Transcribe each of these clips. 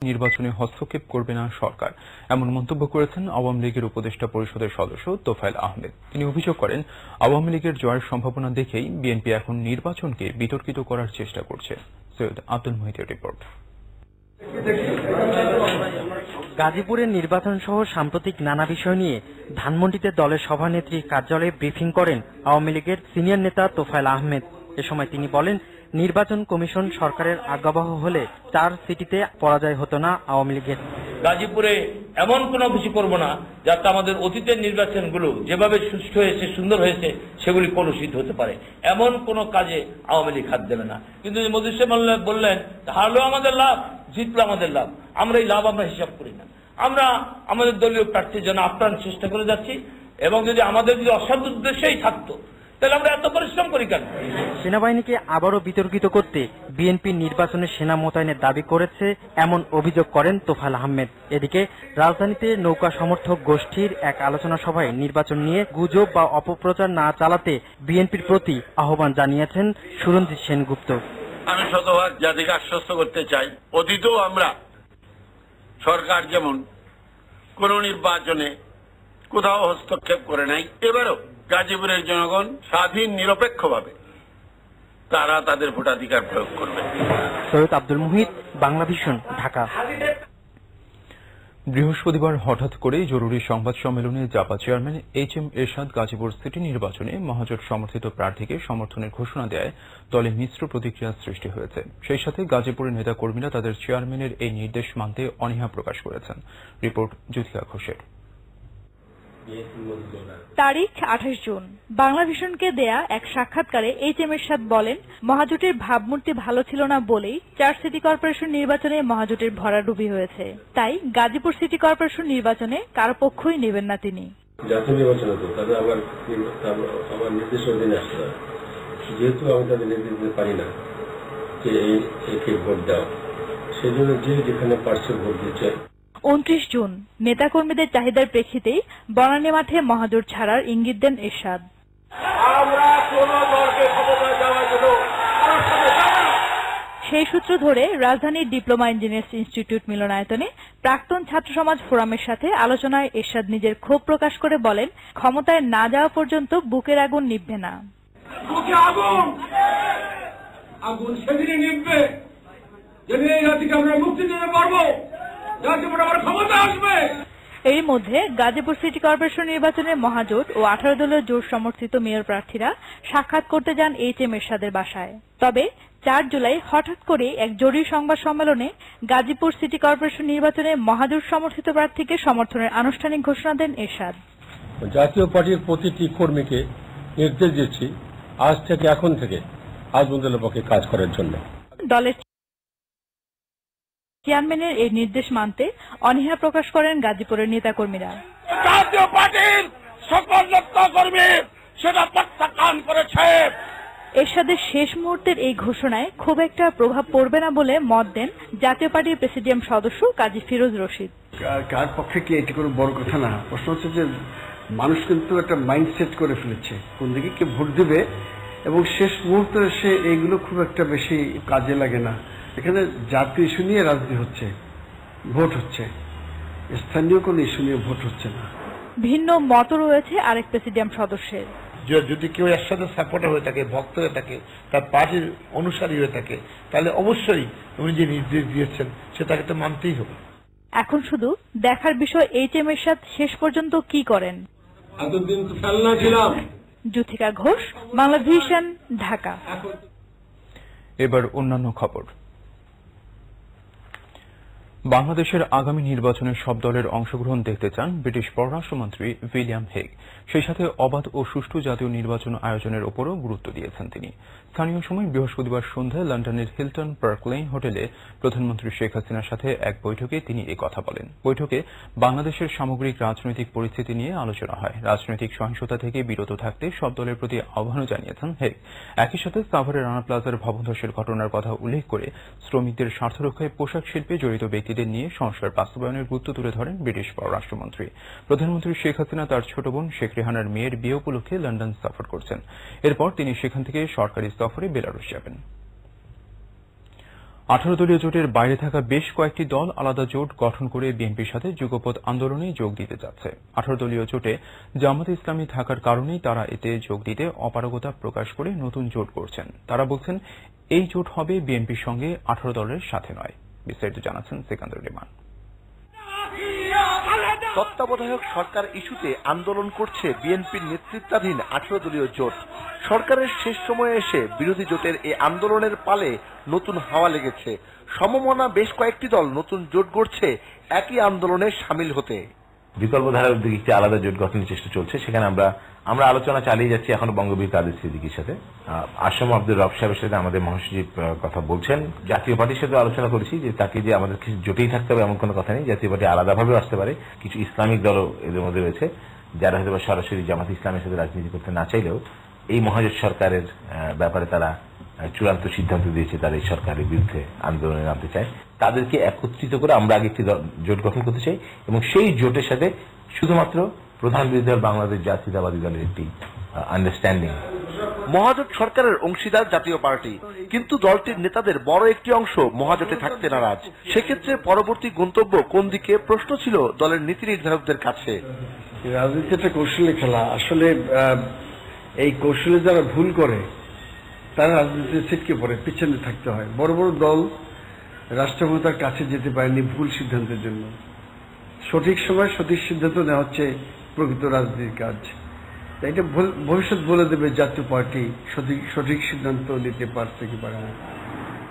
নির্বাচনে হস্তক্ষেপ করবে না সরকার, এমন মন্তব্য করেছেন আওয়ামী লীগের উপদেষ্টা পরিষদের সদস্য তোফায়েল আহমেদ। তিনি অভিযোগ করেন, আওয়ামী লীগের জয়ের সম্ভাবনা দেখেই বিএনপি এখন নির্বাচনকে বিতর্কিত করার চেষ্টা করছে। সৈয়দ আব্দুল মুহিতের রিপোর্ট। গাজীপুরের নির্বাচন সহ সাম্প্রতিক নানা বিষয় নিয়ে ধানমন্ডিতে দলের সভানেত্রীর কার্যালয়ে ব্রিফিং করেন আওয়ামী লীগের সিনিয়র নেতা তোফায়েল আহমেদ। এ সময় তিনি বলেন, নির্বাচন কমিশন সরকারের আজ্ঞাবহ হলে 4 সিটিতে পরাজয় হতো না আওয়ামী লীগের। গাজীপুরে এমন কোনো কিছু করব না যাতে আমাদের অতীতের নির্বাচনগুলো যেভাবে সুষ্ঠু হয়েছে, সুন্দর হয়েছে, সেগুলি কলুষিত হতে পারে, এমন কোনো কাজে আওয়ামী লীগ হাত দেবে না। কিন্তু মোদী সাহেব বললেন, হারলেও আমাদের লাভ, জিতলো আমাদের লাভ। আমরা এই লাভ আমরা হিসাব করি না। আমরা আমাদের দলীয় প্রার্থীর জন্য আপ্রাণ চেষ্টা করে যাচ্ছি, এবং যদি আমাদের যদি অসাধু উদ্দেশ্যেই থাকতো তাহলে আমরা এত পরিশ্রম করি কেন? সেনাবাহিনীকে আবারও বিতর্কিত করতে বিএনপি নির্বাচনে সেনা মোতায়েনের দাবি করেছে, এমন অভিযোগ করেন তোফায়েল আহমেদ। এদিকে রাজধানীতে নৌকা সমর্থক গোষ্ঠীর এক আলোচনা সভায় নির্বাচন নিয়ে গুজব বা অপপ্রচার না চালাতে বিএনপির প্রতি আহ্বান জানিয়েছেন সুরঞ্জিত সেনগুপ্ত। আমি শতভাগ জাতিকে আশ্বস্ত করতে চাই, অতীতেও আমরা সরকার যেমন কোন নির্বাচনে কোথাও হস্তক্ষেপ করে নাই, এবারও গাজীপুরের জনগণ স্বাধীন নিরপেক্ষভাবে তারা তাদের ভোটাধিকার প্রয়োগ করবে। সৈয়দ আব্দুল মুহিত, বাংলা ভিশন, ঢাকা। বৃহস্পতিবার হঠাৎ করেই জরুরি সংবাদ সম্মেলনে জাপা চেয়ারম্যান HM এরশাদ গাজীপুর সিটি নির্বাচনে মহাজোট সমর্থিত প্রার্থীকে সমর্থনের ঘোষণা দেয় দলে মিশ্র প্রতিক্রিয়া সৃষ্টি হয়েছে। সেই সাথে গাজীপুরের নেতাকর্মীরা তাদের চেয়ারম্যানের এই নির্দেশ মানতে অনীহা প্রকাশ করেছেন। রিপোর্ট জ্যোতিকা ঘোষের। তারিখ 28 জুন। বাংলা ভিশনকে দেয়া এক সাক্ষাৎকারে HM এরশাদ বলেন, মহাজোটের ভাবমূর্তি ভালো ছিল না বলেই 4 সিটি কর্পোরেশন নির্বাচনে মহাজোটের ভরাডুবি হয়েছে। তাই গাজীপুর সিটি কর্পোরেশন নির্বাচনে কারো পক্ষই নেবেন না তিনি। জাতীয় নির্বাচনে তো তাদের আমার নির্দেশ অধীনে আসতে হয়, যেহেতু আমি তাদের নির্দেশ দিতে পারি না যে একে ভোট দাও, সেই জন্য যে যেখানে পারছে ভোট দিচ্ছে। 29 জুন নেতাকর্মীদের চাহিদার প্রেক্ষিতেই বনানী মাঠে মহাজোট ছাড়ার ইঙ্গিত দেন এরশাদ। সেই সূত্র ধরে রাজধানীর ডিপ্লোমা ইঞ্জিনিয়ার্স ইনস্টিটিউট মিলনায়তনে প্রাক্তন ছাত্র সমাজ ফোরামের সাথে আলোচনায় এরশাদ নিজের ক্ষোভ প্রকাশ করে বলেন, ক্ষমতায় না যাওয়া পর্যন্ত বুকের আগুন নিভবে না। আগুন সেদিনই নিভবে যেদিন এই জাতিকে আমরা মুক্তি দিতে পারবো, গাজীপুর আবার ক্ষমতা আসবে। এর মধ্যে গাজীপুর সিটি কর্পোরেশন নির্বাচনে মহাজোট ও 18 দলীয় জোট সমর্থিত মেয়র প্রার্থীরা সাক্ষাৎ করতে যান HM এরশাদের বাসায়। তবে 4 জুলাই হঠাৎ করে এক জরুরি সংবাদ সম্মেলনে গাজীপুর সিটি কর্পোরেশন নির্বাচনে মহাজোট সমর্থিত প্রার্থীকে সমর্থনের আনুষ্ঠানিক ঘোষণা দেন এরশাদ। জাতীয় পার্টির প্রতিটি কর্মীকে নির্দেশ দিচ্ছি, আজ থেকে এখন থেকে আজমুদ্দুল্লাহর পক্ষে কাজ করার জন্য। দলের চেয়ারম্যানের এই নির্দেশ মানতে অনীহা প্রকাশ করেন গাজীপুরের নেতাকর্মীরা। জাতীয় পার্টির সকল নেতাকর্মী সেটা প্রত্যাখ্যান করেছে। এরশাদের শেষ মুহূর্তের এই ঘোষণায় খুব একটা প্রভাব পড়বে না বলে মত দেন জাতীয় পার্টির প্রেসিডিয়াম সদস্য কাজী ফিরোজ রশিদ। কার পক্ষে কি এটি কোনো বড় কথা না, প্রশ্ন হচ্ছে যে মানুষ কিন্তু একটা মাইন্ডসেট করে ফেলেছে কোন দিকে কে ভোট দেবে, এবং শেষ মুহূর্তে সে এইগুলো খুব একটা বেশি কাজে লাগে না। এখানে জাতীয় ইস্যু নিয়ে রাজনীতি হচ্ছে, ভোট হচ্ছে, স্থানীয় কোনো ইস্যু নিয়ে ভোট হচ্ছে না। ভিন্ন মত রয়েছে আরেক প্রেসিডিয়াম সদস্যের। যদি কেউ এর সাথে সাপোর্টার হয়ে থাকে, ভক্ত হয়ে থাকে, তার পার্টির অনুসারী হয়ে থাকে, তাহলে অবশ্যই উনি যে নির্দেশ দিয়েছেন সেটাকে তো মানতেই হবে। এখন শুধু দেখার বিষয় HM এরশাদ শেষ পর্যন্ত কি করেন। এতদিন তো ফেলনা ছিলাম। জ্যোতিকা ঘোষ, বাংলা ভিশন, ঢাকা। এবার অন্যান্য খবর। বাংলাদেশের আগামী নির্বাচনে সব দলের অংশগ্রহণ দেখতে চান ব্রিটিশ পররাষ্ট্রমন্ত্রী উইলিয়াম হেগ। সেই সাথে অবাধ ও সুষ্ঠু জাতীয় নির্বাচন আয়োজনের উপরও গুরুত্ব দিয়েছেন তিনি। স্থানীয় সময় বৃহস্পতিবার সন্ধ্যায় লন্ডনের হিলটন পার্ক লেন হোটেলে প্রধানমন্ত্রী শেখ হাসিনার সাথে এক বৈঠকে তিনি এ কথা বলেন। বৈঠকে বাংলাদেশের সামগ্রিক রাজনৈতিক পরিস্থিতি নিয়ে আলোচনা হয়। রাজনৈতিক সহিংসতা থেকে বিরত থাকতে সব দলের প্রতি আহ্বানও জানিয়েছেন হেগ। একই সাথে সাভারের রানা প্লাজার ভবন ধসের ঘটনার কথা উল্লেখ করে শ্রমিকদের স্বার্থ রক্ষায় পোশাক শিল্পে জড়িত ব্যক্তিদের নিয়ে সংস্কার বাস্তবায়নের গুরুত্ব তুলে ধরেন ব্রিটিশ পররাষ্ট্রমন্ত্রী। প্রধানমন্ত্রী শেখ হাসিনা তার ছোট বোন শেখ রেহানার মেয়ের বিয়ে উপলক্ষে লন্ডন সফর করছেন। এরপর তিনি সেখান থেকে সরকারি সফরে বেলারুশ যাবেন। 18 দলীয় জোটের বাইরে থাকা বেশ কয়েকটি দল আলাদা জোট গঠন করে বিএনপির সাথে যুগপৎ আন্দোলনে যোগ দিতে যাচ্ছে। 18 দলীয় জোটে জামাতে ইসলামী থাকার কারণেই তারা এতে যোগ দিতে অপারগতা প্রকাশ করে নতুন জোট করছেন। তারা বলছেন এই জোট হবে বিএনপির সঙ্গে 18 দলের সাথে নয়। বিস্তারিত জানাচ্ছেন সিকান্দর রেমান। তত্ত্বাবধায়ক সরকার ইস্যুতে আন্দোলন করছে বিএনপির নেতৃত্বাধীন 18 দলীয় জোট। সরকারের শেষ সময়ে এসে বিরোধী জোটের এই আন্দোলনের পালে নতুন হাওয়া লেগেছে। সমমনা বেশ কয়েকটি দল নতুন জোট গড়ছে একই আন্দোলনে সামিল হতে। বিকল্প ধারার উদ্যোগে একটি আলাদা জোট গঠনের চেষ্টা চলছে। সেখানে আমরা আলোচনা চালিয়ে যাচ্ছি এখনো বঙ্গবীর কাদের সিদ্দিকীর সাথে। আসম আব্দুর রব সাহেবের সাথে আমাদের মহাসচিব কথা বলছেন। জাতীয় পার্টির সাথে আলোচনা করেছি যে তাকে যে আমাদের কিছু জোটেই থাকতে হবে এমন কোনো কথা নেই। জাতীয় পার্টি আলাদাভাবে আসতে পারে। কিছু ইসলামিক দলও এদের মধ্যে রয়েছে যারা হয়তো সরাসরি জামাত ইসলামের সাথে রাজনীতি করতে না চাইলেও এই মহাজোট সরকারের ব্যাপারে তারা চূড়ান্ত সিদ্ধান্ত দিয়েছে তারা এই সরকারের বিরুদ্ধে আন্দোলনে নামতে চায়। তাদেরকে একত্রিত করে আমরা আগে একটি জোট গঠন করতে চাই এবং সেই জোটের সাথে শুধুমাত্র প্রধান বিরোধী দল বাংলাদেশ জাতীয়তাবাদী দলের একটি আন্ডারস্ট্যান্ডিং। মহাজোট সরকারের অংশীদার জাতীয় পার্টি, কিন্তু দলটির নেতাদের বড় একটি অংশ মহাজোটে থাকতে নারাজ। সেক্ষেত্রে পরবর্তী গন্তব্য কোন দিকে প্রশ্ন ছিল দলের নীতি নির্ধারকদের কাছে। রাজনীতি একটা কৌশলী খেলা। আসলে এই কৌশলে যারা ভুল করে তারা রাজনীতিতে ছিটকে পড়ে, পিছনে থাকতে হয়। বড় বড় দল রাষ্ট্রক্ষমতার কাছে যেতে পারেনি ভুল সিদ্ধান্তের জন্য। সঠিক সময় সঠিক সিদ্ধান্ত নেওয়া হচ্ছে প্রকৃত রাজনীতির কাজ। এটা ভবিষ্যৎ বলে দেবে জাতীয় পার্টি সঠিক সিদ্ধান্ত নিতে পারছে কি পারে না।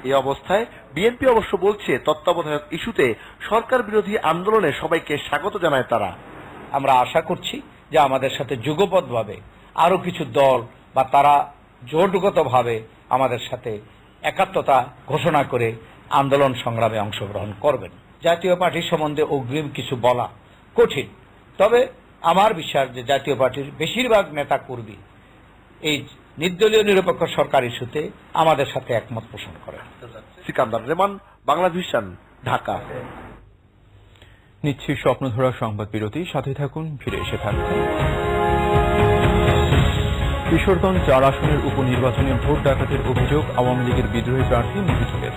এই অবস্থায় বিএনপি অবশ্য বলছে তত্ত্বাবধায়ক ইস্যুতে সরকার বিরোধী আন্দোলনে সবাইকে স্বাগত জানায় তারা। আমরা আশা করছি যে আমাদের সাথে যুগপৎভাবে আরো কিছু দল বা তারা জোটগতভাবে আমাদের সাথে একাত্মতা ঘোষণা করে আন্দোলন সংগ্রামে অংশগ্রহণ করবেন। জাতীয় পার্টির সম্বন্ধে অগ্রিম কিছু বলা কঠিন, তবে আমার বিশ্বাস যে জাতীয় পার্টির বেশিরভাগ নেতা কর্মী এই নির্দলীয় নিরপেক্ষ সরকার ইস্যুতে আমাদের সাথে একমত পোষণ করেন। সিকান্দার রেমান, বাংলা ভিশন, ঢাকা। নিচ্ছি স্বপ্নধরা সংবাদ বিরতি, সাথে থাকুন, ফিরে এসে থাকুন। কিশোরগঞ্জ 4 আসনের উপনির্বাচনে ভোট ডাকাতির অভিযোগ আওয়ামী লীগের বিদ্রোহী প্রার্থী মহিতুলের।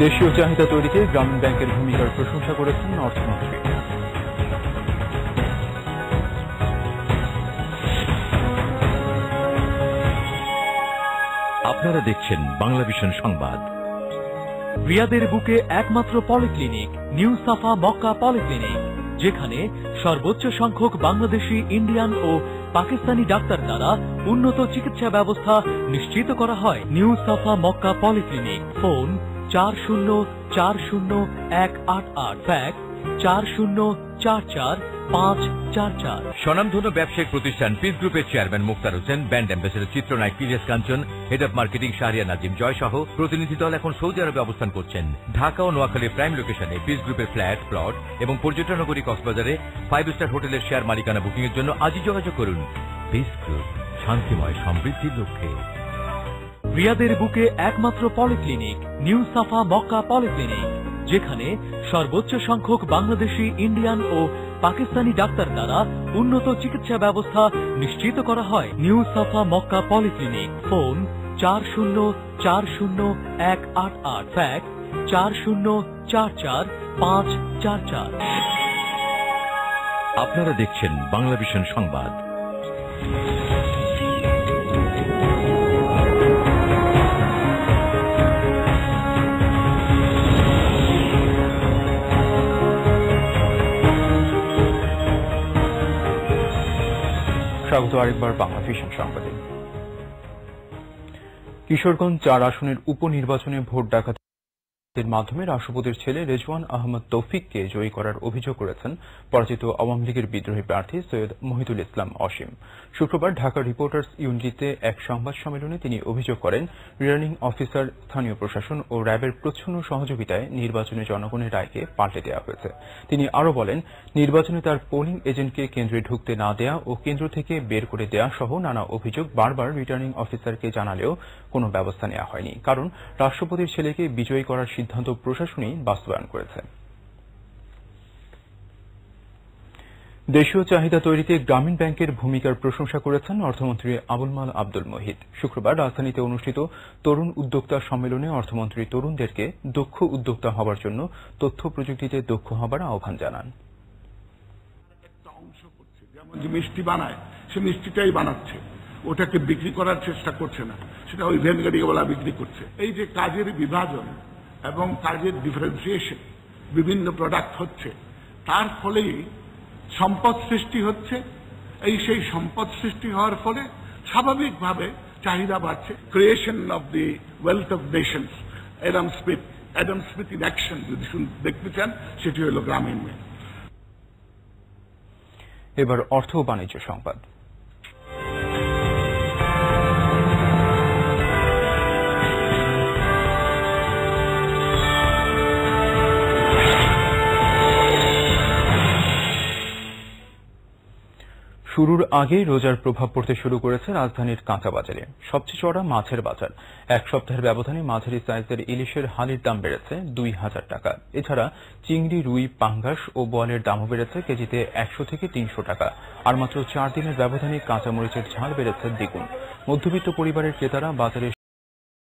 দেশীয় চাহিদা তৈরিতে গ্রামীণ ব্যাংকের ভূমিকার প্রশংসা করেছেন অর্থমন্ত্রী। আপনারা দেখছেন বাংলা ভিশন সংবাদ। রিয়াদের বুকে একমাত্র polyclinic new Safa Mecca polyclinic, যেখানে সর্বোচ্চ সংখ্যক বাংলাদেশি, ইন্ডিয়ান ও পাকিস্তানি ডাক্তার দ্বারা উন্নত চিকিৎসা ব্যবস্থা নিশ্চিত করা হয়। New Safa Mecca polyclinic, phone 40400188, fax 40445544। স্বনামধন্য ব্যবসায়িক প্রতিষ্ঠান পিস গ্রুপের chairman Muktar Hossain, brand ambassador চিত্রনায়ক পিলিয়াস Kanchan, head of marketing Shahriar Nazim Joy সহ প্রতিনিধি দল এখন সৌদি আরবে অবস্থান করছেন। ঢাকা ও নোয়াখালীর প্রাইম লোকেশনে পিস গ্রুপের ফ্ল্যাট, প্লট এবং পর্যটন নগরী কক্সবাজারে 5 স্টার হোটেলের শেয়ার মালিকানা বুকিং এর জন্য আজই যোগাযোগ করুন। পিস গ্রুপ, শান্তিময় সমৃদ্ধির লক্ষ্যে। রিয়াদের বুকে একমাত্র polyclinic new Safa Mecca polyclinic, যেখানে সর্বোচ্চ সংখ্যক বাংলাদেশি, ইন্ডিয়ান ও পাকিস্তানি ডাক্তার দ্বারা উন্নত চিকিৎসা ব্যবস্থা নিশ্চিত করা হয়। New Safa Mecca polyclinic, phone 40400188, fax 40445544। আপনারা দেখছেন বাংলা ভিশন সংবাদ। স্বাগত আরেকবার বাংলা ভিশন সংবাদে। কিশোরগঞ্জ 4 আসনের উপনির্বাচনে ভোট ডাকাতির মাধ্যমে রাষ্ট্রপতির ছেলে রেজওয়ান আহমদ তৌফিককে জয়ী করার অভিযোগ করেছেন পরাজিত আওয়ামী লীগের বিদ্রোহী প্রার্থী সৈয়দ মহিতুল ইসলাম অসীম। শুক্রবার ঢাকা রিপোর্টার্স ইউনিটিতে এক সংবাদ সম্মেলনে তিনি অভিযোগ করেন, রিটার্নিং অফিসার, স্থানীয় প্রশাসন ও র্যাবের প্রচ্ছন্ন সহযোগিতায় নির্বাচনে জনগণের রায়কে পাল্টে দেওয়া হয়েছে। তিনি আরও বলেন, নির্বাচনে তার পোলিং এজেন্টকে কেন্দ্রে ঢুকতে না দেয়া ও কেন্দ্র থেকে বের করে দেয়া সহ নানা অভিযোগ বারবার রিটার্নিং অফিসারকে জানালেও কোনো ব্যবস্থা নেওয়া হয়নি, কারণ রাষ্ট্রপতির ছেলেকে বিজয়ী করার সিদ্ধান্ত প্রশাসনই বাস্তবায়ন করেছে। দেশীয় চাহিদা তৈরিতে গ্রামীণ ব্যাংকের ভূমিকার প্রশংসা করেছেন অর্থমন্ত্রী আবুল মাল আব্দুল মুহিত। শুক্রবার রাজধানীতে অনুষ্ঠিত তরুণ উদ্যোক্তা সম্মেলনে অর্থমন্ত্রী তরুণদেরকে দক্ষ উদ্যোক্তা হবার জন্য তথ্য প্রযুক্তিতে দক্ষ হবার আহ্বান জানান। যেমন যে মিষ্টি বানায় সে মিষ্টিটাই বানাচ্ছে, ওটাকে বিক্রি করার চেষ্টা করছে না, সেটা ওই ভ্যানগাড়িওয়ালা বিক্রি করছে। এই যে কাজের বিভাজন এবং কাজের ডিফারেন্সিয়েশন, বিভিন্ন প্রোডাক্ট হচ্ছে, তার ফলেই সম্পদ সৃষ্টি হচ্ছে। এই সেই সম্পদ সৃষ্টি হওয়ার ফলে স্বাভাবিকভাবে চাহিদা বাড়ছে। Creation of the wealth of Nations, Adam Smith in action যদি দেখতে চান, সেটি হল গ্রামীণ ব্যাংক। এবার অর্থ ও বাণিজ্য সংবাদ। শুরুর আগেই রোজার প্রভাব পড়তে শুরু করেছে রাজধানীর কাঁচা বাজারে। সবচেয়ে চড়া মাছের বাজার। এক সপ্তাহের ব্যবধানে মাঝারি সাইজের ইলিশের হালির দাম বেড়েছে ২,০০০ টাকা। এছাড়া চিংড়ি, রুই, পাঙ্গাস ও বোয়ালের দামও বেড়েছে কেজিতে ১০০ থেকে ৩০০ টাকা। আর মাত্র ৪ দিনের ব্যবধানে কাঁচামরিচের ঝাল বেড়েছে দ্বিগুণ। মধ্যবিত্ত পরিবারের ক্রেতারা বাজারে